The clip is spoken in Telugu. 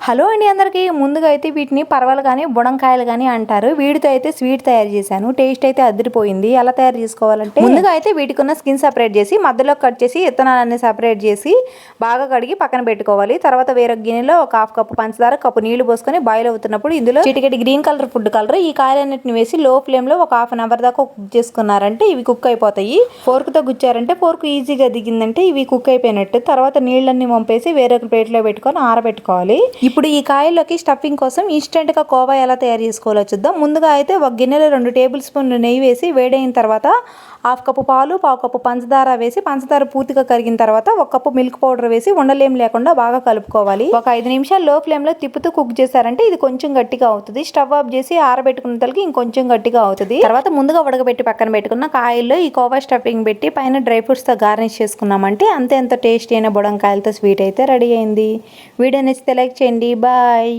హలో అండి అందరికీ. ముందుగా అయితే వీటిని పరవలు కానీ బుడంకాయలు కానీ అంటారు. వీటితో అయితే స్వీట్ తయారు చేశాను. టేస్ట్ అయితే అదిరిపోయింది. ఎలా తయారు చేసుకోవాలంటే ముందుగా అయితే వీటికి ఉన్న స్కిన్ సపరేట్ చేసి మధ్యలో కట్ చేసి విత్తనాలన్నీ సపరేట్ చేసి బాగా కడిగి పక్కన పెట్టుకోవాలి. తర్వాత వేరే గిన్నెలో ఒక హాఫ్ కప్పు పంచదార, కప్పు నీళ్లు పోసుకొని బాయిల్ అవుతున్నప్పుడు ఇందులో చిటికెటి గ్రీన్ కలర్ ఫుడ్ కలర్ ఈ కాయలన్నిటిని వేసి లో ఫ్లేమ్ లో ఒక హాఫ్ అన్ అవర్ దాకా కుక్ చేసుకున్నారంటే ఇవి కుక్ అయిపోతాయి. ఫోర్క్ తో గుచ్చారంటే ఫోర్క్ ఈజీగా దిగిందంటే ఇవి కుక్ అయిపోయినట్టు. తర్వాత నీళ్ళన్ని వంపేసి వేరొక ప్లేట్ లో పెట్టుకొని ఆరబెట్టుకోవాలి. ఇప్పుడు ఈ కాయల్లోకి స్టఫింగ్ కోసం ఇన్స్టెంట్ గా కోవా ఎలా తయారు చేసుకోవాలో చూద్దాం. ముందుగా అయితే ఒక గిన్నెలో 2 టేబుల్ స్పూన్లు నెయ్యి వేసి వేడైన తర్వాత హాఫ్ కప్పు పాలు, పావు కప్పు పంచదార వేసి పంచదార పూర్తిగా కరిగిన తర్వాత 1 కప్పు మిల్క్ పౌడర్ వేసి ఉండలేం లేకుండా బాగా కలుపుకోవాలి. ఒక 5 నిమిషాలు లో ఫ్లేమ్ లో తిప్పుతూ కుక్ చేశారంటే ఇది కొంచెం గట్టిగా అవుతుంది. స్టవ్ ఆఫ్ చేసి ఆరబెట్టుకున్న తలకి ఇంకొంచెం గట్టిగా అవుతుంది. తర్వాత ముందుగా ఉడకబెట్టి పక్కన పెట్టుకున్న కాయల్లో ఈ కోవా స్టఫింగ్ పెట్టి పైన డ్రై ఫ్రూట్స్ తో గార్నిష్ చేసుకున్నామంటే అంతే ఎంతో టేస్టీ అయిన బుడంకాయలతో స్వీట్ అయితే రెడీ అయింది. వీడియో నచ్చితే లైక్ చేయండి. బాయ్.